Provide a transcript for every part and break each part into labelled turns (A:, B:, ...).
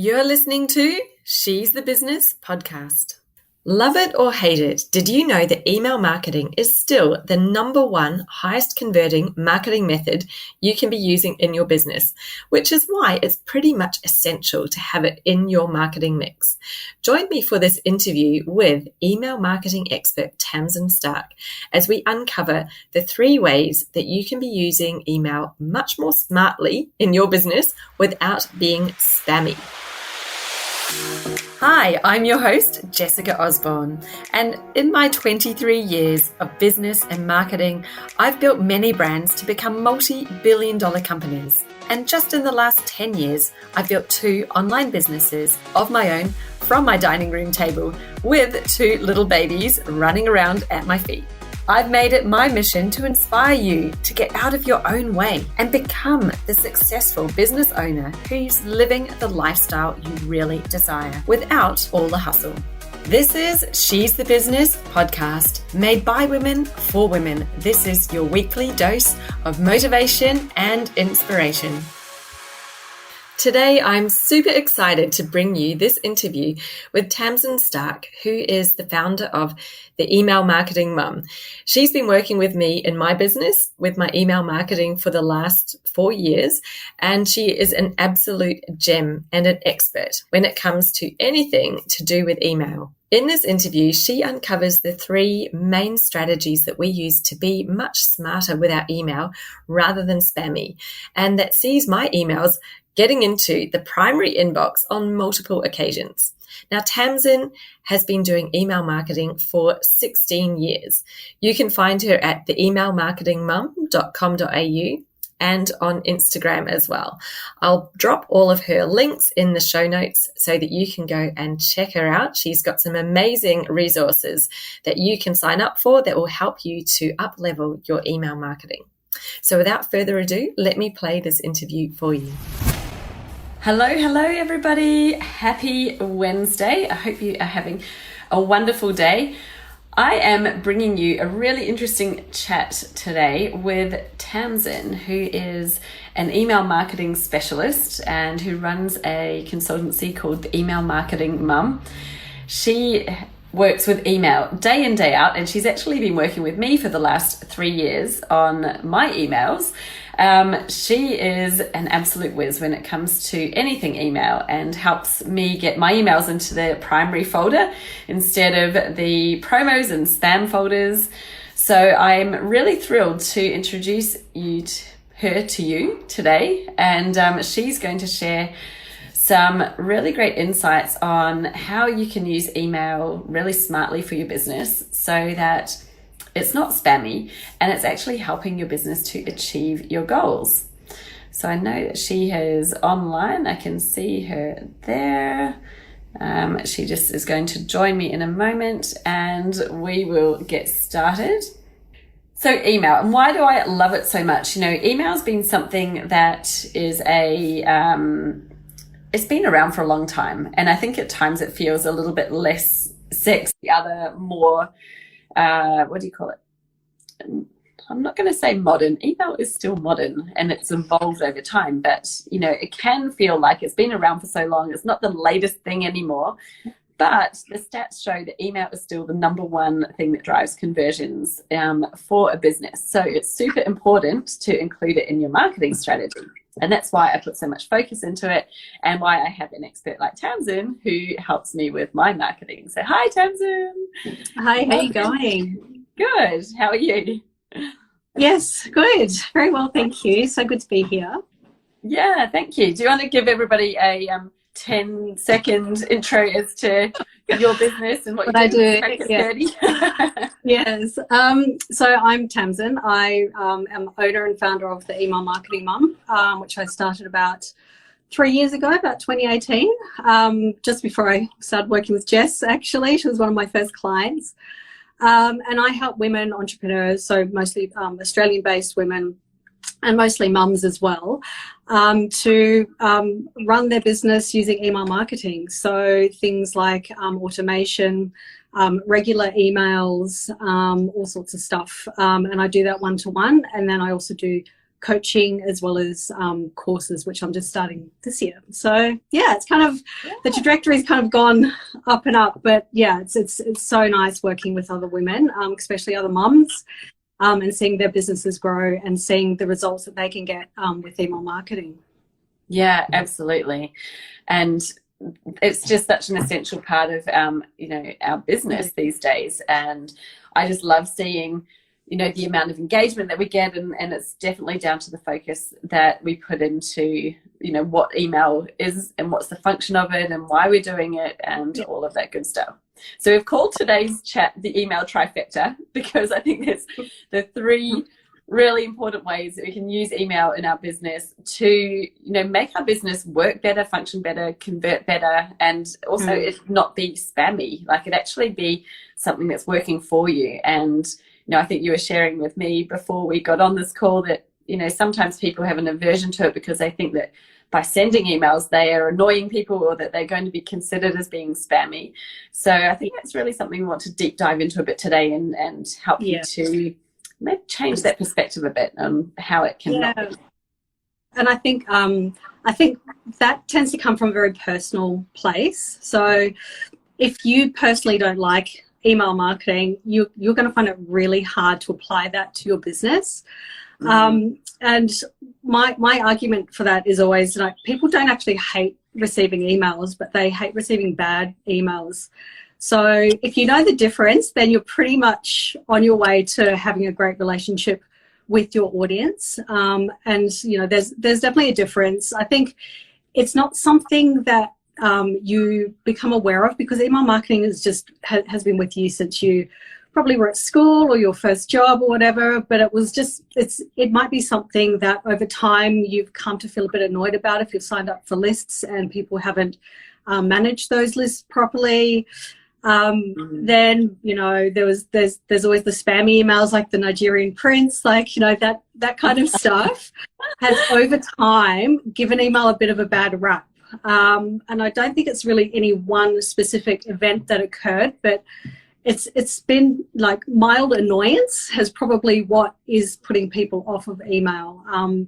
A: You're listening to She's the Business podcast. Love it or hate it, did you know that email marketing is still the number one highest converting marketing method you can be using in your business, which is why it's pretty much essential to have it in your marketing mix. Join me for this interview with email marketing expert Tamsin Starke as we uncover the 3 ways that you can be using email much more smartly in your business without being spammy. Hi, I'm your host, Jessica Osborne, and in my 23 years of business and marketing, I've built many brands to become multi-billion-dollar companies. And just in the last 10 years, I've built 2 online businesses of my own from my dining room table with 2 little babies running around at my feet. I've made it my mission to inspire you to get out of your own way and become the successful business owner who's living the lifestyle you really desire without all the hustle. This is She's the Business podcast, made by women for women. This is your weekly dose of motivation and inspiration. Today, I'm super excited to bring you this interview with Tamsin Starke, who is the founder of the Email Marketing Mum. She's been working with me in my business with my email marketing for the last 4 years, and she is an absolute gem and an expert when it comes to anything to do with email. In this interview, she uncovers the 3 main strategies that we use to be much smarter with our email rather than spammy, and that sees my emails getting into the primary inbox on multiple occasions. Now, Tamsin has been doing email marketing for 16 years. You can find her at theemailmarketingmum.com.au and on Instagram as well. I'll drop all of her links in the show notes so that you can go and check her out. She's got some amazing resources that you can sign up for that will help you to up-level your email marketing. So without further ado, let me play this interview for you. Hello, everybody. Happy Wednesday. I hope you are having a wonderful day. I am bringing you a really interesting chat today with Tamsin, who is an email marketing specialist and who runs a consultancy called the Email Marketing Mum. She works with email day in, day out, and she's actually been working with me for the last 3 years on my emails. She is an absolute whiz when it comes to anything email and helps me get my emails into the primary folder instead of the promos and spam folders. So I'm really thrilled to introduce her to you today, and she's going to share some really great insights on how you can use email really smartly for your business so that it's not spammy and it's actually helping your business to achieve your goals. So I know that she is online. I can see her there. She just is going to join me in a moment and we will get started. So email, and why do I love it so much? You know, email's been something that is it's been around for a long time. And I think at times it feels a little bit less sexy, more what do you call it? I'm not going to say modern. Email is still modern and it's evolved over time, but you know, it can feel like it's been around for so long. It's not the latest thing anymore, but the stats show that email is still the number one thing that drives conversions for a business. So it's super important to include it in your marketing strategy. And that's why I put so much focus into it and why I have an expert like Tamsin who helps me with my marketing. So hi, Tamsin.
B: Hi, how are you going?
A: Good. How are you?
B: Yes, good. Very well, thank you. So good to be here.
A: Yeah, thank you. Do you want to give everybody a 10-second intro as to your business and what you do?
B: Yeah. Yes. So I'm Tamsin. I am owner and founder of the Email Marketing Mum, which I started about 3 years ago, about 2018, just before I started working with Jess, actually. She was one of my first clients. And I help women entrepreneurs, so mostly Australian-based women, and mostly mums as well, to run their business using email marketing. So things like automation, regular emails, all sorts of stuff. And I do that one-to-one. And then I also do coaching as well as courses, which I'm just starting this year. So yeah, it's kind of the trajectory's kind of gone up and up. But yeah, it's so nice working with other women, especially other mums, and seeing their businesses grow and seeing the results that they can get with email marketing.
C: Yeah, absolutely. And it's just such an essential part of our business these days. And I just love seeing the amount of engagement that we get, and it's definitely down to the focus that we put into what email is and what's the function of it and why we're doing it and all of that good stuff. So we've called today's chat the email trifecta, because I think there's the three really important ways that we can use email in our business to make our business work better, function better, convert better, and also it not be spammy, like it actually be something that's working for you. And I think you were sharing with me before we got on this call that sometimes people have an aversion to it because they think that by sending emails they are annoying people, or that they're going to be considered as being spammy. So I think that's really something we want to deep dive into a bit today, and help you to maybe change that perspective a bit on how it can not be.
B: And I think that tends to come from a very personal place. So if you personally don't like email marketing, you're going to find it really hard to apply that to your business. And my argument for that is always, like, people don't actually hate receiving emails, but they hate receiving bad emails. So if you know the difference, then you're pretty much on your way to having a great relationship with your audience. And there's definitely a difference. I think it's not something that you become aware of, because email marketing has been with you since you probably were at school or your first job or whatever. But it might be something that over time you've come to feel a bit annoyed about if you've signed up for lists and people haven't managed those lists properly. Then there's always the spammy emails, like the Nigerian prince, that kind of stuff has over time given email a bit of a bad rap. And I don't think it's really any one specific event that occurred, but it's been like mild annoyance has probably what is putting people off of email.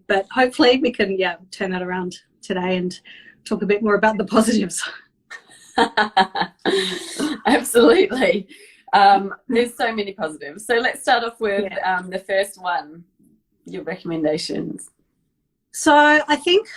B: But hopefully we can turn that around today and talk a bit more about the positives.
C: Absolutely. There's so many positives. So let's start off with the first one, your recommendations.
B: So I think,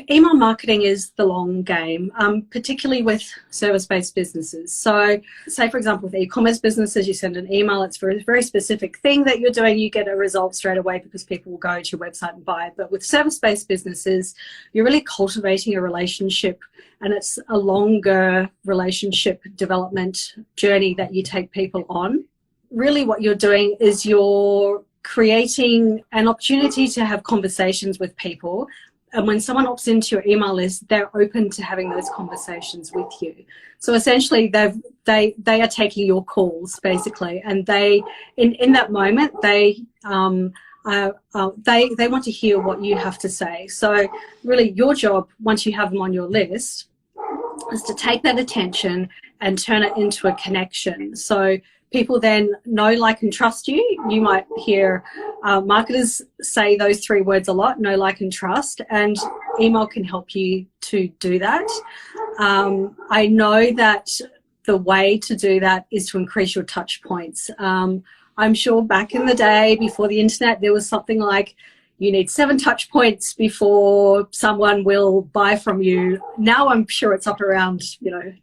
B: email marketing is the long game, particularly with service-based businesses. So say, for example, with e-commerce businesses, you send an email, it's for a very specific thing that you're doing, you get a result straight away because people will go to your website and buy it. But with service-based businesses, you're really cultivating a relationship, and it's a longer relationship development journey that you take people on. Really what you're doing is you're creating an opportunity to have conversations with people, and when someone opts into your email list, they're open to having those conversations with you. So essentially they are taking your calls basically, and they in that moment they want to hear what you have to say. So really your job, once you have them on your list, is to take that attention and turn it into a connection. So people then know, like, and trust you. You might hear marketers say those three words a lot: know, like, and trust. And email can help you to do that. I know that the way to do that is to increase your touch points. I'm sure back in the day, before the internet, there was something like, you need 7 touch points before someone will buy from you. Now I'm sure it's up around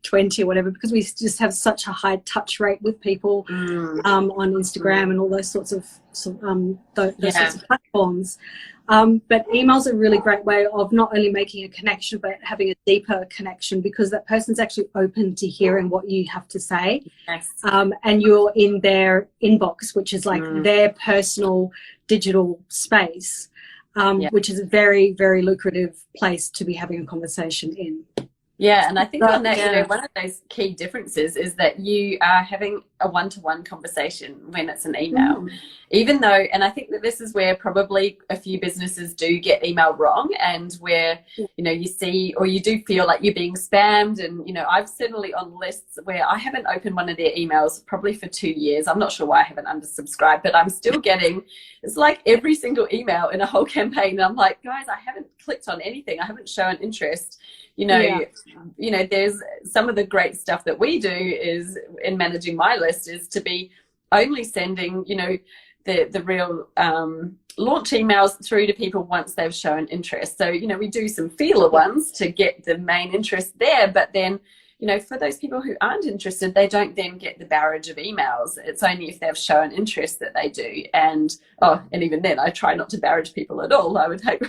B: 20 or whatever, because we just have such a high touch rate with people on Instagram and all those sorts of sorts of platforms. But email's a really great way of not only making a connection, but having a deeper connection, because that person's actually open to hearing what you have to say.
C: Yes.
B: And you're in their inbox, which is like their personal digital space, which is a very, very lucrative place to be having a conversation in.
C: Yeah, and I think on that,
B: Yeah.
C: one of those key differences is that you are having a one-to-one conversation when it's an email. Even though, and I think that this is where probably a few businesses do get email wrong, and where, you see, or you do feel like you're being spammed. And, I've certainly on lists where I haven't opened one of their emails probably for 2 years. I'm not sure why I haven't unsubscribed, but I'm still getting, it's like every single email in a whole campaign. And I'm like, guys, I haven't clicked on anything. I haven't shown interest. There's some of the great stuff that we do is in managing my list is to be only sending, the real launch emails through to people once they've shown interest. So, we do some feeler ones to get the main interest there, but then, for those people who aren't interested, they don't then get the barrage of emails. It's only if they've shown interest that they do. And even then, I try not to barrage people at all. I would hope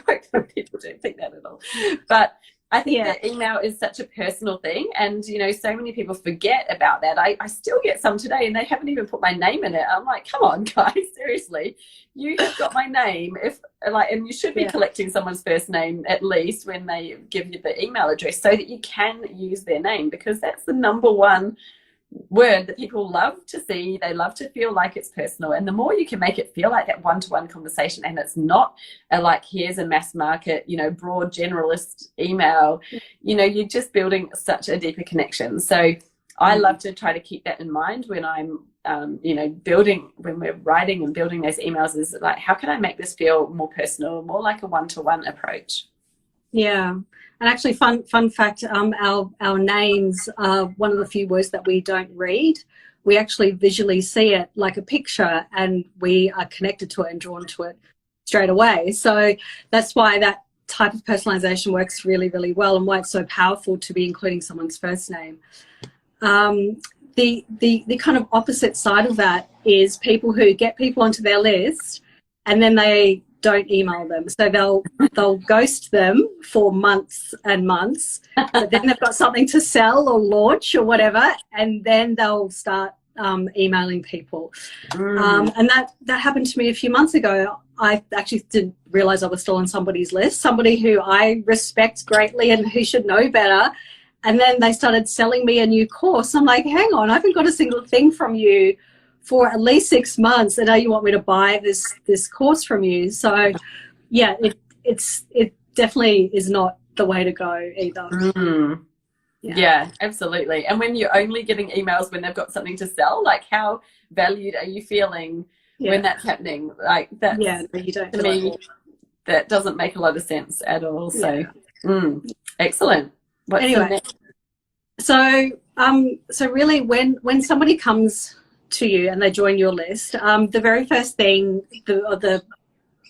C: people don't think that at all. But I think that email is such a personal thing, and so many people forget about that. I still get some today, and they haven't even put my name in it. I'm like, come on, guys, seriously, you have got my name. And you should be collecting someone's first name at least when they give you the email address, so that you can use their name, because that's the number one word that people love to see. They love to feel like it's personal, and the more you can make it feel like that one-to-one conversation, and it's not here's a mass market broad generalist email, you're just building such a deeper connection. So I love to try to keep that in mind when I'm when we're writing and building those emails, is like, how can I make this feel more personal, more like a one-to-one approach?
B: Yeah. And actually, fun fact, our names are one of the few words that we don't read. We actually visually see it like a picture, and we are connected to it and drawn to it straight away. So that's why that type of personalization works really, really well, and why it's so powerful to be including someone's first name. The kind of opposite side of that is people who get people onto their list and then they don't email them. So they'll ghost them for months and months, but then they've got something to sell or launch or whatever, and then they'll start emailing people. And that happened to me a few months ago. I actually didn't realize I was still on somebody's list, somebody who I respect greatly and who should know better. And then they started selling me a new course. I'm like, hang on, I haven't got a single thing from you for at least 6 months, and now you want me to buy this course from you. So yeah, it definitely is not the way to go either.
C: Yeah, absolutely. And when you're only getting emails when they've got something to sell, like, how valued are you feeling when that's happening? Like, that's,
B: you don't,
C: to me, that doesn't make a lot of sense at all. So excellent. What's the next?
B: So really, when somebody comes to you and they join your list, the very first thing, the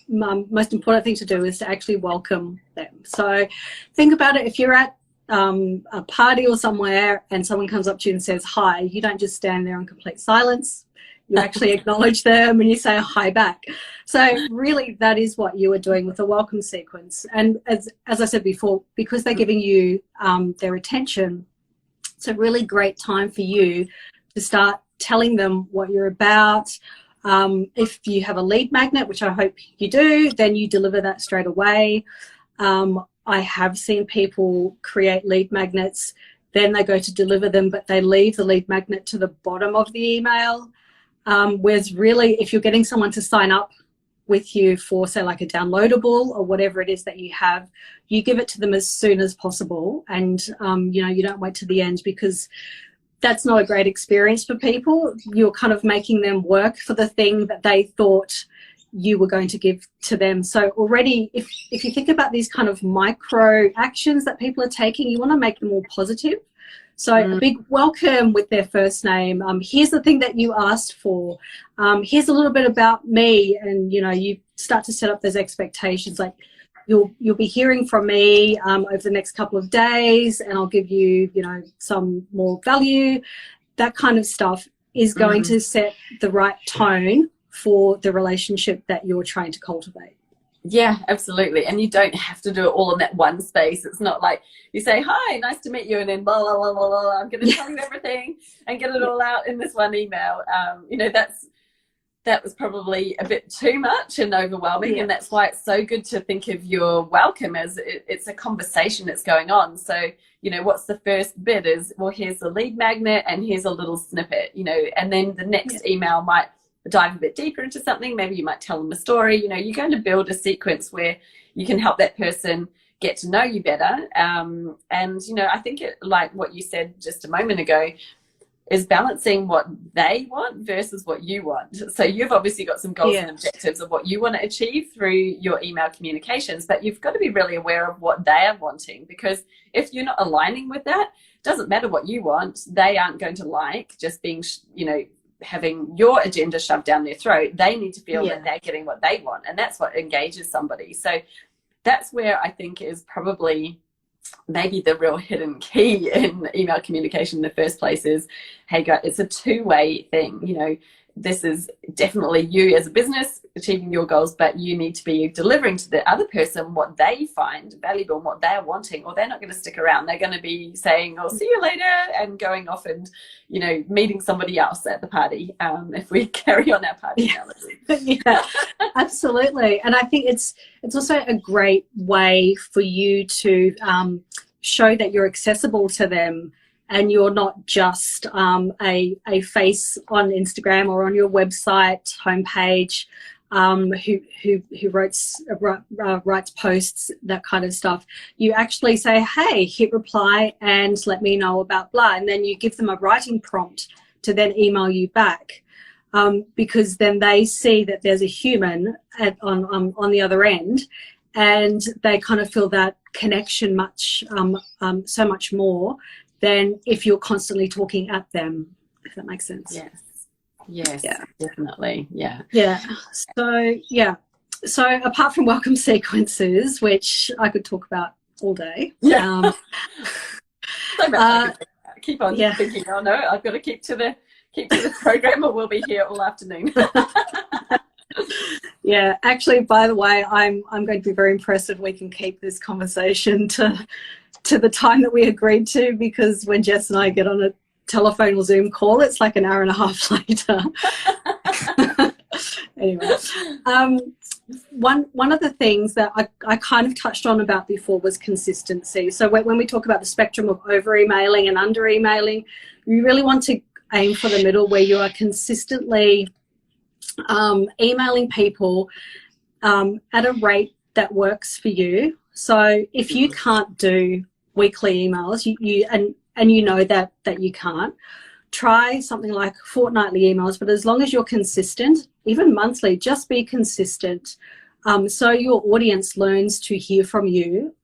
B: most important thing to do is to actually welcome them. So think about it. If you're at a party or somewhere and someone comes up to you and says hi, you don't just stand there in complete silence. You actually acknowledge them and you say hi back. So really, that is what you are doing with a welcome sequence. And as I said before, because they're giving you their attention, it's a really great time for you to start telling them what you're about. If you have a lead magnet, which I hope you do, then you deliver that straight away. I have seen people create lead magnets, then they go to deliver them, but they leave the lead magnet to the bottom of the email. Whereas really, if you're getting someone to sign up with you for, say, like a downloadable or whatever it is that you have, you give it to them as soon as possible. And, you don't wait to the end, because that's not a great experience for people. You're kind of making them work for the thing that they thought you were going to give to them. So already, if you think about these kind of micro actions that people are taking, you want to make them all positive. So a big welcome with their first name. Here's the thing that you asked for. Here's a little bit about me. And, you start to set up those expectations. Like, you'll be hearing from me over the next couple of days, and I'll give you, some more value. That kind of stuff is going to set the right tone for the relationship that you're trying to cultivate.
C: Yeah, absolutely. And you don't have to do it all in that one space. It's not like you say, hi, nice to meet you, and then blah, blah, blah, blah, blah, I'm going to tell you everything and get it all out in this one email. that was probably a bit too much and overwhelming.
B: Yeah.
C: And that's why it's so good to think of your welcome as it's a conversation that's going on. So, you know, what's the first bit is, well, here's the lead magnet and here's a little snippet, you know, and then the next email might dive a bit deeper into something. Maybe you might tell them a story. You know, you're going to build a sequence where you can help that person get to know you better. And, you know, I think it, like what you said just a moment ago, is balancing what they want versus what you want. So you've obviously got some goals and objectives of what you want to achieve through your email communications, but you've got to be really aware of what they are wanting, because if you're not aligning with that, it doesn't matter what you want, they aren't going to like just being, you know, having your agenda shoved down their throat. They need to feel that they're getting what they want, and that's what engages somebody. So that's where I think is probably maybe the real hidden key in email communication in the first place is, hey guys, it's a two-way thing. You know, this is definitely you as a business achieving your goals, but you need to be delivering to the other person what they find valuable and what they're wanting, or they're not going to stick around. They're going to be saying, "I'll see you later," and going off and, you know, meeting somebody else at the party, if we carry on our party analogy.
B: Yeah, absolutely. And I think it's also a great way for you to show that you're accessible to them, and you're not just a face on Instagram or on your website homepage who writes posts, that kind of stuff. You actually say, hey, hit reply and let me know about blah, and then you give them a writing prompt to then email you back, because then they see that there's a human on the other end, and they kind of feel that connection so much more than if you're constantly talking at them, if that makes sense.
C: Yes, definitely.
B: So apart from welcome sequences, which I could talk about all day,
C: keep on thinking, oh no, I've got to keep to the program or we'll be here all afternoon.
B: Yeah, actually, by the way, I'm going to be very impressed if we can keep this conversation to the time that we agreed to, because when Jess and I get on a telephone or Zoom call, it's like an hour and a half later. Anyway, one of the things that I kind of touched on about before was consistency. So when we talk about the spectrum of over emailing and under emailing, you really want to aim for the middle, where you are consistently emailing people at a rate that works for you. So if you can't do weekly emails, and you know that you can't, try something like fortnightly emails. But as long as you're consistent, even monthly, just be consistent, so your audience learns to hear from you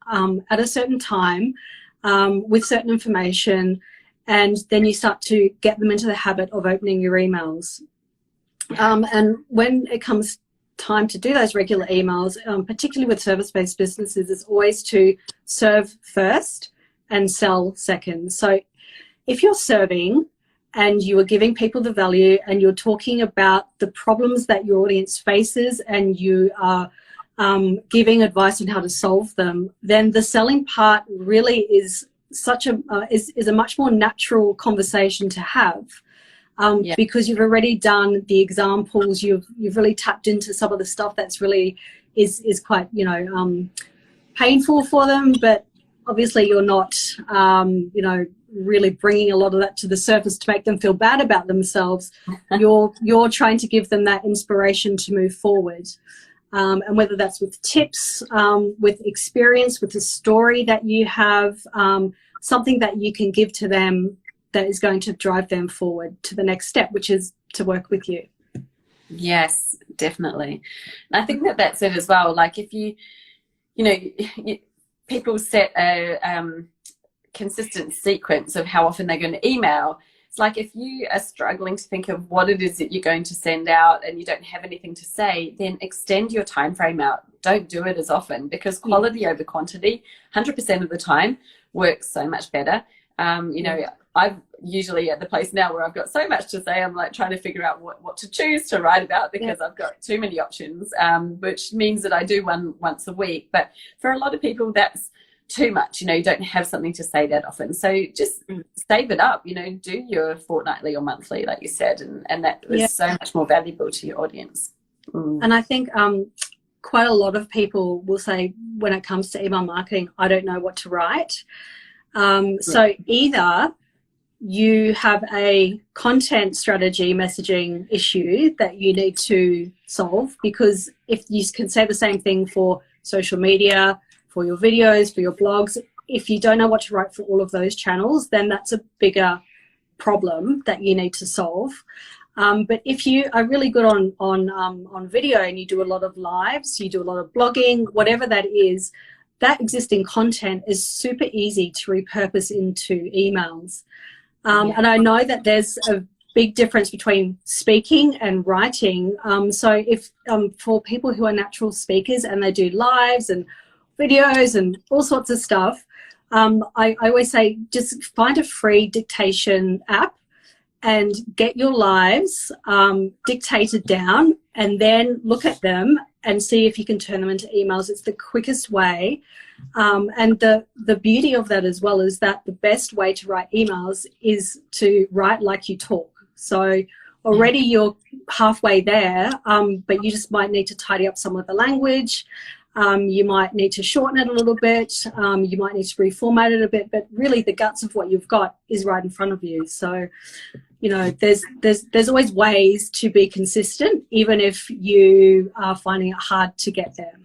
B: at a certain time with certain information, and then you start to get them into the habit of opening your emails. And when it comes time to do those regular emails, particularly with service-based businesses, is always to serve first and sell second. So if you're serving and you are giving people the value and you're talking about the problems that your audience faces and you are giving advice on how to solve them, then the selling part really is is a much more natural conversation to have. Because you've already done the examples, you've really tapped into some of the stuff that's really is quite, you know, painful for them, but obviously you're not, you know, really bringing a lot of that to the surface to make them feel bad about themselves. You're trying to give them that inspiration to move forward, and whether that's with tips, with experience, with a story that you have, something that you can give to them that is going to drive them forward to the next step, which is to work with you.
C: Yes, definitely. And I think that's it as well. Like if you know, people set a consistent sequence of how often they're going to email. It's like if you are struggling to think of what it is that you're going to send out and you don't have anything to say, then extend your time frame out. Don't do it as often, because quality over quantity 100% of the time works so much better. You know, I'm usually at the place now where I've got so much to say, I'm like trying to figure out what to choose to write about, because I've got too many options, which means that I do one once a week. But for a lot of people, that's too much, you know, you don't have something to say that often. So just save it up, you know, do your fortnightly or monthly, like you said, and that is so much more valuable to your audience.
B: And I think quite a lot of people will say when it comes to email marketing, I don't know what to write. So either you have a content strategy messaging issue that you need to solve, because if you can say the same thing for social media, for your videos, for your blogs, if you don't know what to write for all of those channels, then that's a bigger problem that you need to solve. But if you are really good on video and you do a lot of lives, you do a lot of blogging, whatever that is, that existing content is super easy to repurpose into emails. And I know that there's a big difference between speaking and writing. So if for people who are natural speakers and they do lives and videos and all sorts of stuff, I always say just find a free dictation app and get your lives dictated down, and then look at them and see if you can turn them into emails. It's the quickest way. And the beauty of that as well is that the best way to write emails is to write like you talk. So already you're halfway there, but you just might need to tidy up some of the language. You might need to shorten it a little bit. You might need to reformat it a bit, but really the guts of what you've got is right in front of you. So, you know, there's always ways to be consistent, even if you are finding it hard to get there.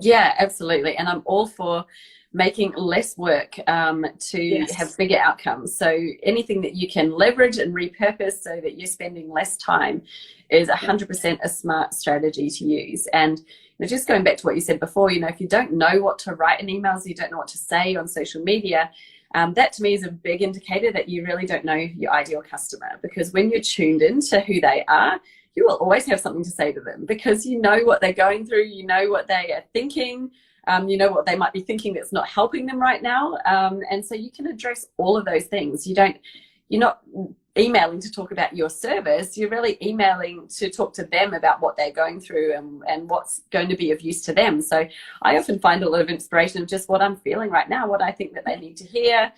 C: Yeah, absolutely. And I'm all for making less work to have bigger outcomes. So anything that you can leverage and repurpose so that you're spending less time is 100% a smart strategy to use. And you know, just going back to what you said before, you know, if you don't know what to write in emails, you don't know what to say on social media, that to me is a big indicator that you really don't know your ideal customer. Because when you're tuned into who they are, you will always have something to say to them, because you know what they're going through, you know what they are thinking, you know what they might be thinking that's not helping them right now. And so you can address all of those things. You're not emailing to talk about your service, you're really emailing to talk to them about what they're going through and what's going to be of use to them. So I often find a lot of inspiration of just what I'm feeling right now, what I think that they need to hear.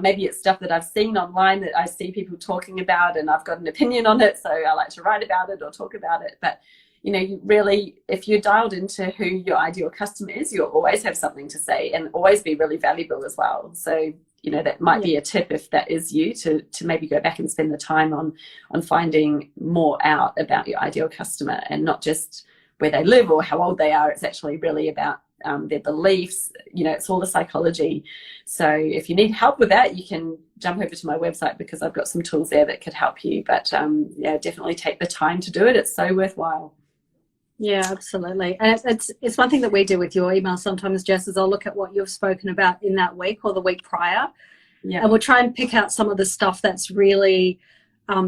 C: Maybe it's stuff that I've seen online that I see people talking about and I've got an opinion on it, so I like to write about it or talk about it. But you know, you really, if you're dialed into who your ideal customer is, you'll always have something to say and always be really valuable as well. So you know, that might be a tip if that is you, to maybe go back and spend the time on finding more out about your ideal customer, and not just where they live or how old they are. It's actually really about their beliefs. You know, it's all the psychology. So if you need help with that, you can jump over to my website, because I've got some tools there that could help you. But yeah, definitely take the time to do it. It's so worthwhile.
B: Yeah, absolutely. And it's one thing that we do with your email sometimes, Jess, is I'll look at what you've spoken about in that week or the week prior. Yeah. And we'll try and pick out some of the stuff that's really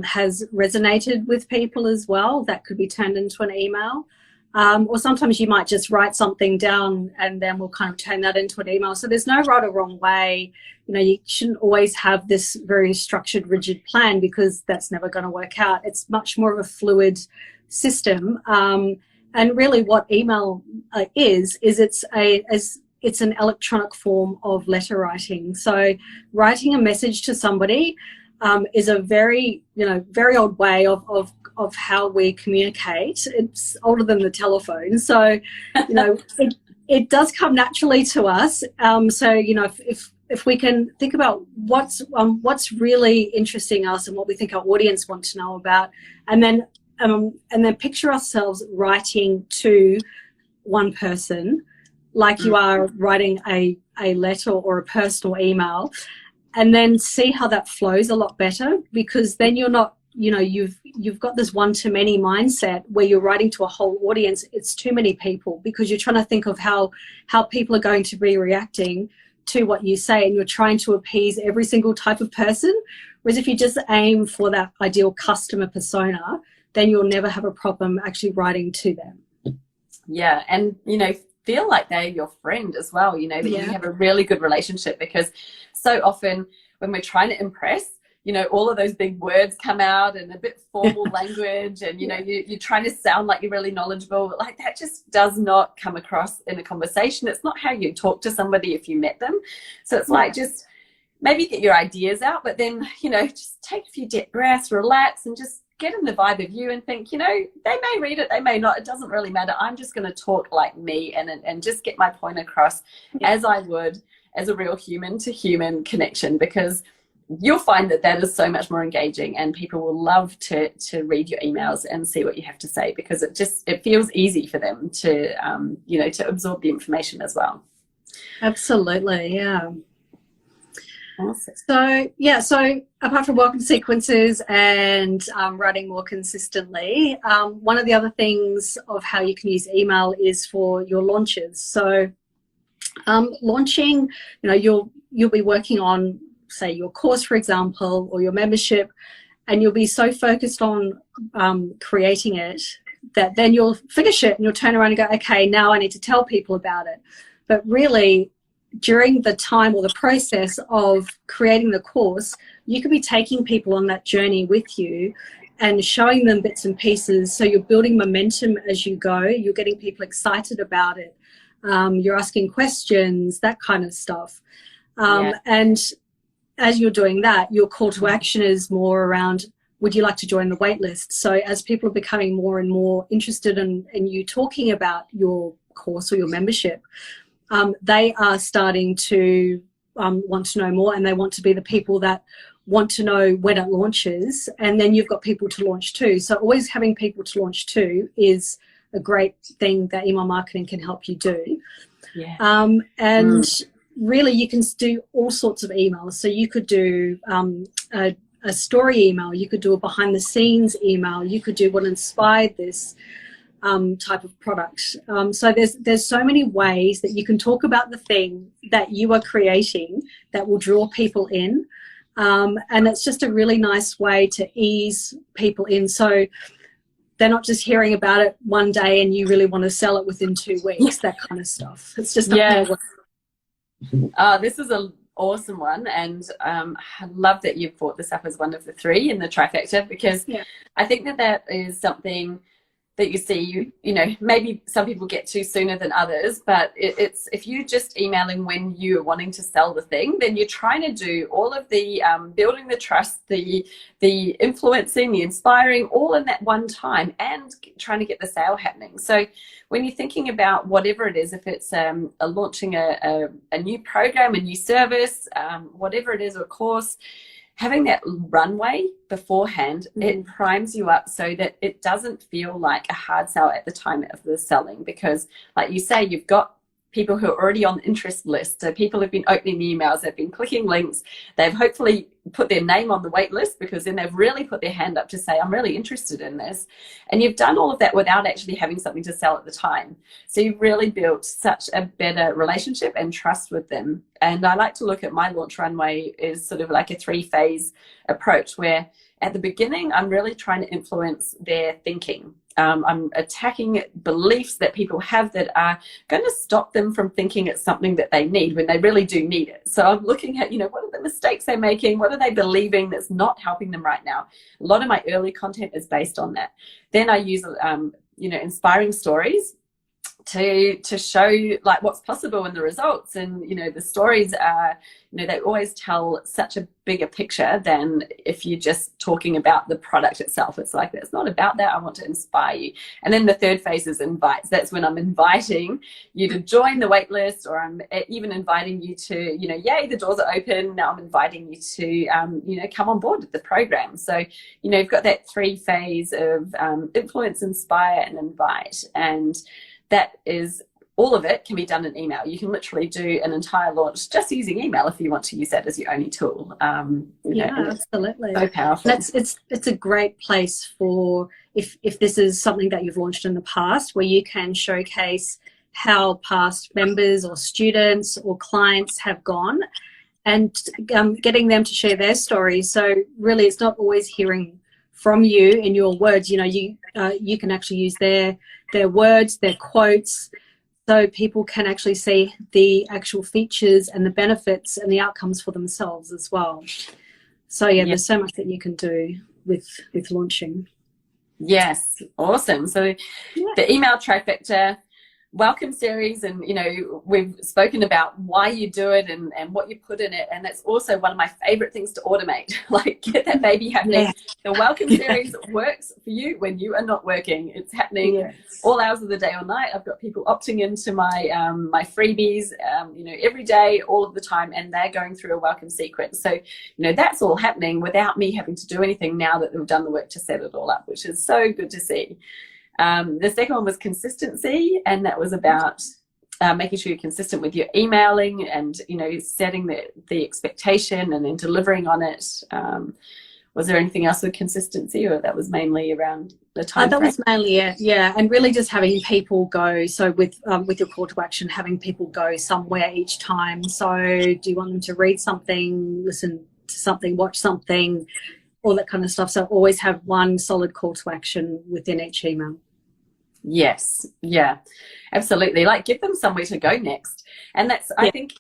B: has resonated with people as well, that could be turned into an email. Or sometimes you might just write something down and then we'll kind of turn that into an email. So there's no right or wrong way. You know, you shouldn't always have this very structured, rigid plan, because that's never going to work out. It's much more of a fluid system. And really what email is it's an electronic form of letter writing. So writing a message to somebody is a very old way of how we communicate. It's older than the telephone. So, you know, it does come naturally to us. So, you know, if we can think about what's really interesting us and what we think our audience want to know about, and then picture ourselves writing to one person, like you are writing a letter or a personal email, and then see how that flows a lot better, because then you're not, you know, you've got this one-to-many mindset where you're writing to a whole audience. It's too many people, because you're trying to think of how people are going to be reacting to what you say, and you're trying to appease every single type of person. Whereas if you just aim for that ideal customer persona, then you'll never have a problem actually writing to them.
C: Yeah, and, you know, feel like they're your friend as well, you know, that you have a really good relationship, because so often when we're trying to impress, all of those big words come out and a bit formal language, and you're trying to sound like you're really knowledgeable. Like, that just does not come across in a conversation. It's not how you talk to somebody if you met them. So it's like, just maybe get your ideas out, but then just take a few deep breaths, relax, and just get in the vibe of you and think, they may read it, they may not, it doesn't really matter. I'm just going to talk like me and just get my point across as I would as a real human to human connection, because you'll find that is so much more engaging, and people will love to read your emails and see what you have to say, because it feels easy for them to to absorb the information as well.
B: Absolutely, yeah.
C: Awesome.
B: So apart from welcome sequences and writing more consistently, one of the other things of how you can use email is for your launches. So launching, you'll be working on, say, your course, for example, or your membership, and you'll be so focused on creating it that then you'll finish it and you'll turn around and go, okay, now I need to tell people about it. But really, during the time or the process of creating the course, you could be taking people on that journey with you and showing them bits and pieces. So you're building momentum as you go. You're getting people excited about it. You're asking questions, that kind of stuff. And as you're doing that, your call to action is more around, would you like to join the waitlist? So as people are becoming more and more interested in you talking about your course or your membership, they are starting to want to know more, and they want to be the people that want to know when it launches, and then you've got people to launch to. So always having people to launch to is a great thing that email marketing can help you do. Really, you can do all sorts of emails. So you could do a story email, you could do a behind the scenes email, you could do what inspired this type of product. So there's so many ways that you can talk about the thing that you are creating that will draw people in. And it's just a really nice way to ease people in. So they're not just hearing about it one day and you really want to sell it within 2 weeks, that kind of stuff. It's just
C: this is an awesome one, and I love that you've brought this up as one of the 3 in the trifecta, because I think that is something that you see, maybe some people get to sooner than others, but it's if you're just emailing when you're wanting to sell the thing, then you're trying to do all of the building the trust, the influencing, the inspiring, all in that one time, and trying to get the sale happening. So when you're thinking about whatever it is, if it's launching a new program, a new service, whatever it is, or a course, having that runway beforehand, it primes you up so that it doesn't feel like a hard sell at the time of the selling, because like you say, you've got people who are already on the interest list. So people have been opening the emails, they've been clicking links, they've hopefully put their name on the wait list, because then they've really put their hand up to say, I'm really interested in this. And you've done all of that without actually having something to sell at the time. So you've really built such a better relationship and trust with them. And I like to look at my launch runway as sort of like a 3-phase approach, where at the beginning, I'm really trying to influence their thinking. I'm attacking beliefs that people have that are going to stop them from thinking it's something that they need when they really do need it. So I'm looking at, what are the mistakes they're making? What are they believing that's not helping them right now? A lot of my early content is based on that. Then I use, inspiring stories to show like what's possible in the results. And the stories are, they always tell such a bigger picture than if you're just talking about the product itself. It's like, it's not about that, I want to inspire you. And then the 3rd phase is invites. That's when I'm inviting you to join the wait list, or I'm even inviting you to, yay, the doors are open, now I'm inviting you to come on board with the program. So you've got that 3-phase of influence, inspire, and invite. And that is, all of it can be done in email. You can literally do an entire launch just using email if you want to use that as your only tool.
B: Absolutely.
C: So powerful.
B: It's a great place for if this is something that you've launched in the past, where you can showcase how past members or students or clients have gone, and getting them to share their stories. So really, it's not always hearing from you in your words. You can actually use their words, their quotes, so people can actually see the actual features and the benefits and the outcomes for themselves as well. So yeah, there's so much that you can do with launching.
C: Yes, awesome. So the email trifecta, welcome series, and we've spoken about why you do it and what you put in it, and that's also one of my favorite things to automate. Like, get that baby happening. The welcome series works for you when you are not working. It's happening all hours of the day or night. I've got people opting into my my freebies every day, all of the time, and they're going through a welcome sequence. So that's all happening without me having to do anything now that they've done the work to set it all up, which is so good to see. The second one was consistency, and that was about making sure you're consistent with your emailing and setting the expectation and then delivering on it. Was there anything else with consistency, or that was mainly around the time
B: that
C: frame?
B: Was mainly it, and really just having people go. So with your call to action, having people go somewhere each time. So do you want them to read something, listen to something, watch something, all that kind of stuff? So always have one solid call to action within each email.
C: Yes, yeah, absolutely. Like, give them somewhere to go next. And that's, I think,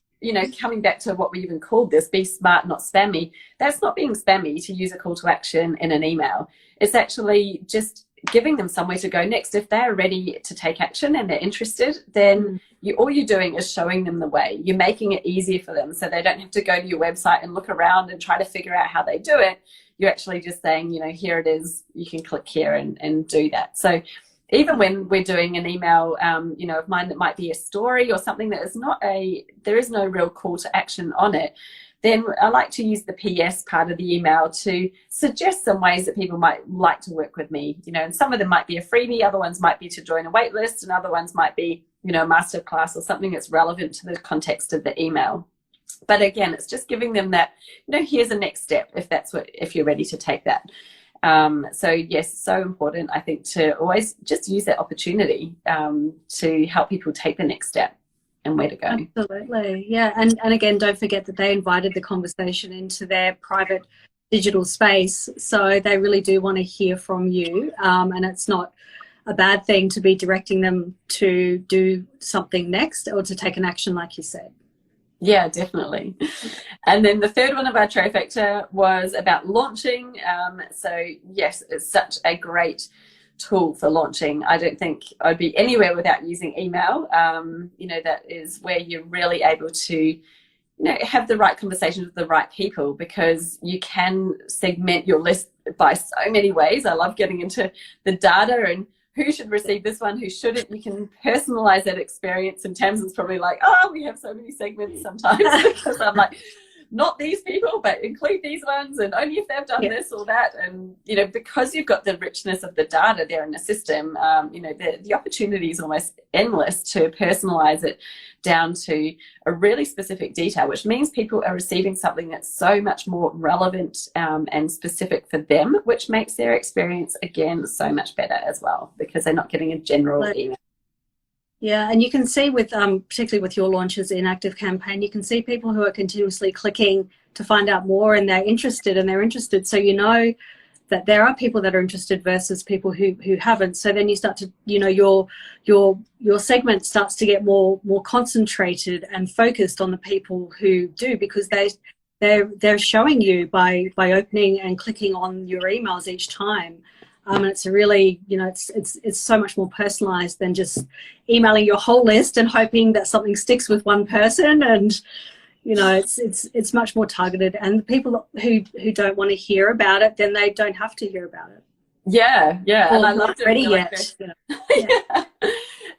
C: coming back to what we even called this, be smart, not spammy. That's not being spammy to use a call to action in an email. It's actually just giving them somewhere to go next. If they're ready to take action and they're interested, then all you're doing is showing them the way. You're making it easier for them so they don't have to go to your website and look around and try to figure out how they do it. You're actually just saying, here it is, you can click here and do that. So even when we're doing an email, of mine that might be a story or something that is there is no real call to action on it, then I like to use the PS part of the email to suggest some ways that people might like to work with me, and some of them might be a freebie, other ones might be to join a wait list, and other ones might be, a masterclass or something that's relevant to the context of the email. But again, it's just giving them that, here's a next step if you're ready to take that. So yes, so important, I think, to always just use that opportunity to help people take the next step and where to go.
B: Absolutely, yeah. And again, don't forget that they invited the conversation into their private digital space, so they really do want to hear from you, and it's not a bad thing to be directing them to do something next or to take an action, like you said.
C: Yeah, definitely. And then the third one of our trifecta was about launching. So yes, it's such a great tool for launching. I don't think I'd be anywhere without using email. That is where you're really able to have the right conversations with the right people, because you can segment your list by so many ways. I love getting into the data and who should receive this one, who shouldn't. You can personalize that experience. And Tamsin's probably like, we have so many segments sometimes, because I'm like, not these people, but include these ones, and only if they've done this or that. And because you've got the richness of the data there in the system, the opportunity is almost endless to personalize it down to a really specific detail, which means people are receiving something that's so much more relevant and specific for them, which makes their experience, again, so much better as well, because they're not getting a general email.
B: Yeah, and you can see with, particularly with your launches in Active Campaign, you can see people who are continuously clicking to find out more, and they're interested. So that there are people that are interested versus people who haven't. So then you start to, your segment starts to get more concentrated and focused on the people who do, because they're showing you by opening and clicking on your emails each time. And it's really, it's so much more personalized than just emailing your whole list and hoping that something sticks with one person. And it's much more targeted, and the people who don't want to hear about it, then they don't have to hear about it.
C: Yeah, and I love doing
B: it like
C: yet. Yeah.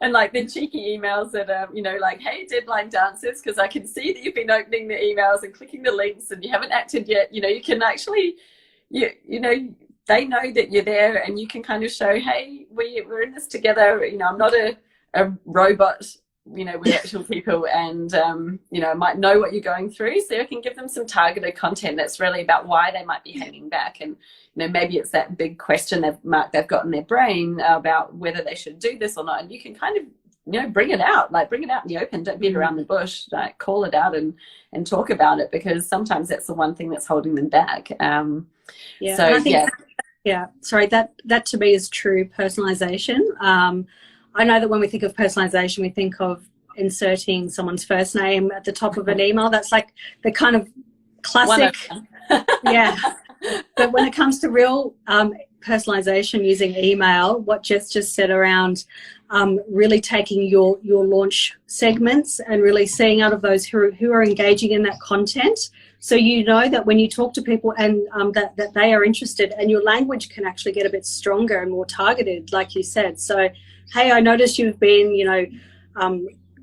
C: And like the cheeky emails that like, hey, deadline dancers, because I can see that you've been opening the emails and clicking the links and you haven't acted yet. You can actually, they know that you're there, and you can kind of show, hey, we're in this together. I'm not a robot. We're actual people, and might know what you're going through, so you can give them some targeted content that's really about why they might be hanging back. And maybe it's that big question they've got in their brain about whether they should do this or not, and you can kind of bring it out in the open. Don't beat around the bush. Like, call it out and talk about it, because sometimes that's the one thing that's holding them back.
B: Sorry, that to me is true personalization. I know that when we think of personalization, we think of inserting someone's first name at the top of an email. That's like the kind of classic. Yeah. But when it comes to real personalization using email, what Jess just said around really taking your launch segments and really seeing out of those who are engaging in that content. So you know that when you talk to people and that they are interested, and your language can actually get a bit stronger and more targeted, like you said. So, hey, I noticed you've been,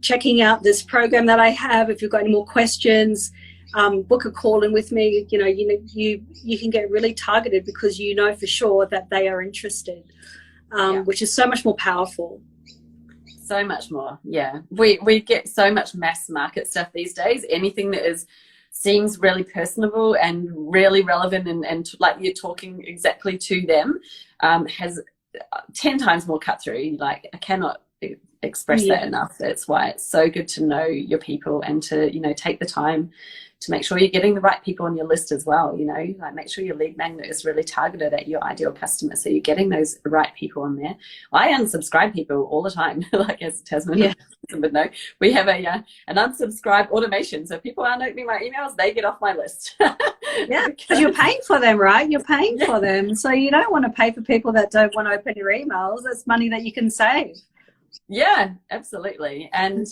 B: checking out this program that I have. If you've got any more questions, book a call in with me. You can get really targeted because you know for sure that they are interested, which is so much more powerful.
C: So much more, yeah. We get so much mass market stuff these days. Anything that seems really personable and really relevant and like you're talking exactly to them has 10 times more cut through. Like, I cannot express that enough. That's why it's so good to know your people and to take the time to make sure you're getting the right people on your list as well. Like, make sure your lead magnet is really targeted at your ideal customer, so you're getting those right people on there. I unsubscribe people all the time. Like, as Tasman would know, we have an unsubscribe automation, so people aren't opening my emails, they get off my list.
B: Because you're paying for them, right? You're paying for them, so you don't want to pay for people that don't want to open your emails. That's money that you can save.
C: Yeah, absolutely. And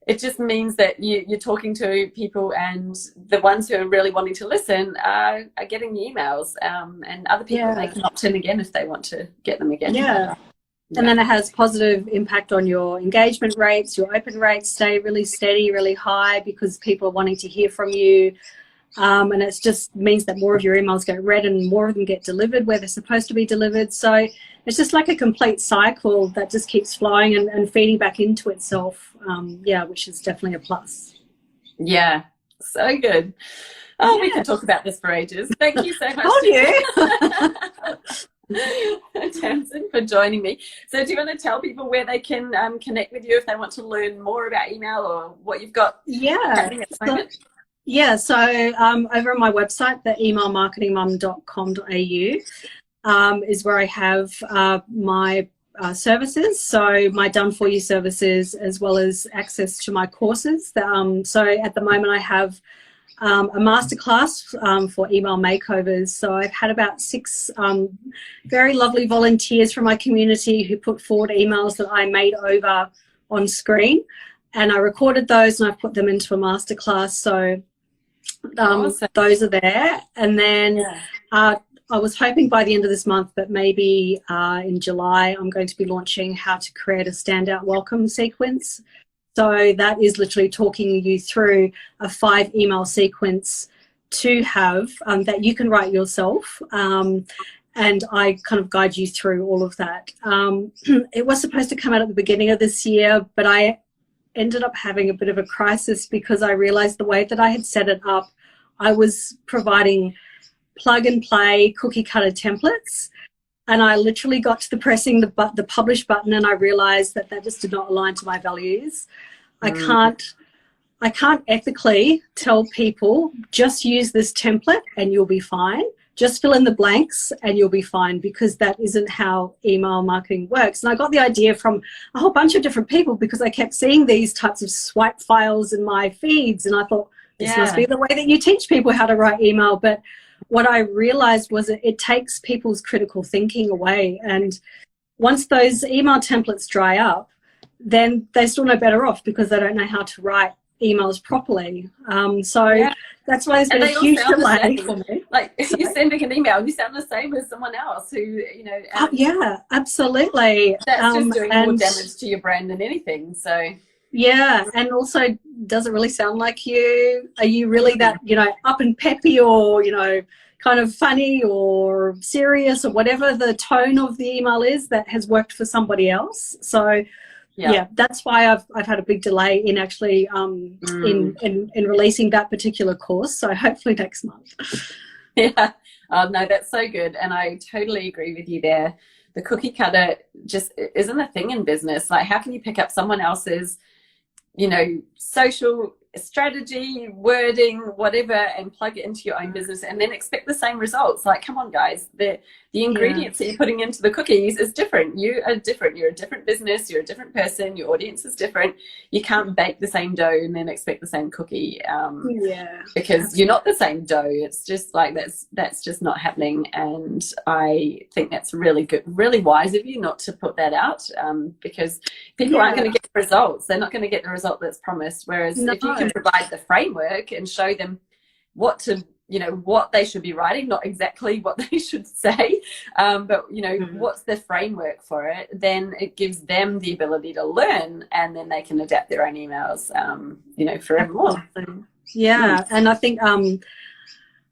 C: it just means that you're talking to people, and the ones who are really wanting to listen are getting the emails, and other people, they can opt in again if they want to get them again.
B: And then it has positive impact on your engagement rates. Your open rates stay really steady, really high, because people are wanting to hear from you. And it just means that more of your emails get read and more of them get delivered where they're supposed to be delivered. So it's just like a complete cycle that just keeps flowing and feeding back into itself, which is definitely a plus. Yeah,
C: so good. Oh, we can talk about this for ages. Thank you so much. Tamsin, for joining me. So do you want to tell people where they can connect with you if they want to learn more about email or what you've got happening at the moment?
B: So over on my website, the emailmarketingmum.com.au is where I have my services, so my done for you services, as well as access to my courses. So at the moment I have a masterclass for email makeovers. So I've had about 6 very lovely volunteers from my community who put forward emails that I made over on screen, and I recorded those and I've put them into a masterclass. So awesome. Those are there. And then I was hoping by the end of this month, but maybe in July, I'm going to be launching how to create a standout welcome sequence. So that is literally talking you through a 5 email sequence to have that you can write yourself. And I kind of guide you through all of that. It was supposed to come out at the beginning of this year, but I ended up having a bit of a crisis because I realized the way that I had set it up, I was providing plug and play cookie cutter templates. And I literally got to pressing the publish button, and I realized that just did not align to my values. I can't ethically tell people, just use this template and you'll be fine. Just fill in the blanks and you'll be fine, because that isn't how email marketing works. And I got the idea from a whole bunch of different people because I kept seeing these types of swipe files in my feeds, and I thought, this must be the way that you teach people how to write email. But what I realized was that it takes people's critical thinking away. And once those email templates dry up, then they're still no better off because they don't know how to write emails properly. That's why there's been a huge delay for me.
C: Like, if you're sending an email, you sound the same as someone else who,
B: absolutely.
C: That's just doing more damage to your brand than anything. So
B: and also, does it really sound like you? Are you really that, up and peppy, or, kind of funny or serious, or whatever the tone of the email is that has worked for somebody else? So that's why I've had a big delay in actually in releasing that particular course. So hopefully next month.
C: Yeah. Oh, no, that's so good. And I totally agree with you there. The cookie cutter just isn't a thing in business. Like, how can you pick up someone else's, social strategy, wording, whatever, and plug it into your own business and then expect the same results. Like, come on, guys, the ingredients that you're putting into the cookies is different. You are different. You're a different business. You're a different person. Your audience is different. You can't bake the same dough and then expect the same cookie because you're not the same dough. It's just like that's just not happening. And I think that's really good, really wise of you not to put that out because people aren't going to get the results. They're not going to get the result that's promised. Whereas if you can provide the framework and show them what they should be writing, not exactly what they should say, but what's the framework for it, then it gives them the ability to learn, and then they can adapt their own emails, forevermore.
B: Yeah, and I think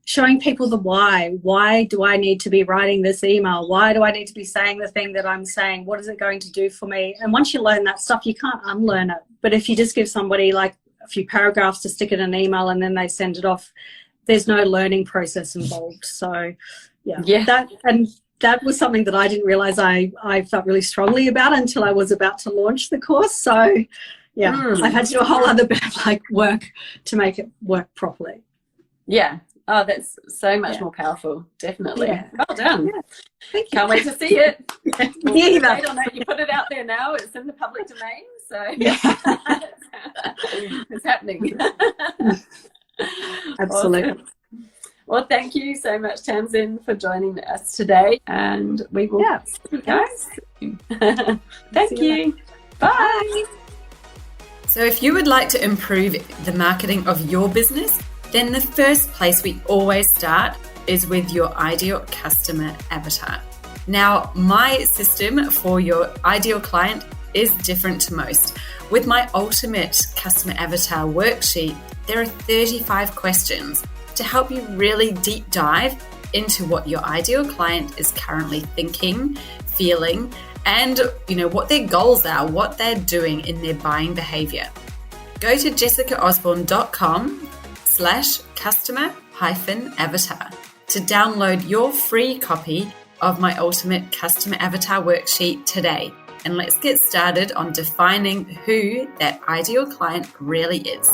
B: showing people the why do I need to be writing this email? Why do I need to be saying the thing that I'm saying? What is it going to do for me? And once you learn that stuff, you can't unlearn it. But if you just give somebody like a few paragraphs to stick in an email and then they send it off, there's no learning process involved. So that was something that I didn't realize I felt really strongly about until I was about to launch the course. So I've had to do a whole other bit of work to make it work properly.
C: Yeah. Oh, that's so much more powerful. Definitely. Yeah. Well done. Yeah.
B: Thank you.
C: Can't wait to see it.
B: Yeah.
C: You put it out there now. It's in the public domain. So it's happening.
B: Absolutely.
C: Awesome. Well, thank you so much, Tamsin, for joining us today, and we will see you guys soon. Thank you. Bye.
A: So if you would like to improve the marketing of your business, then the first place we always start is with your ideal customer avatar. Now, my system for your ideal client is different to most. With my ultimate customer avatar worksheet, there are 35 questions to help you really deep dive into what your ideal client is currently thinking, feeling, and what their goals are, what they're doing in their buying behavior. Go to jessicaosborne.com/customer-avatar to download your free copy of my ultimate customer avatar worksheet today. And let's get started on defining who that ideal client really is.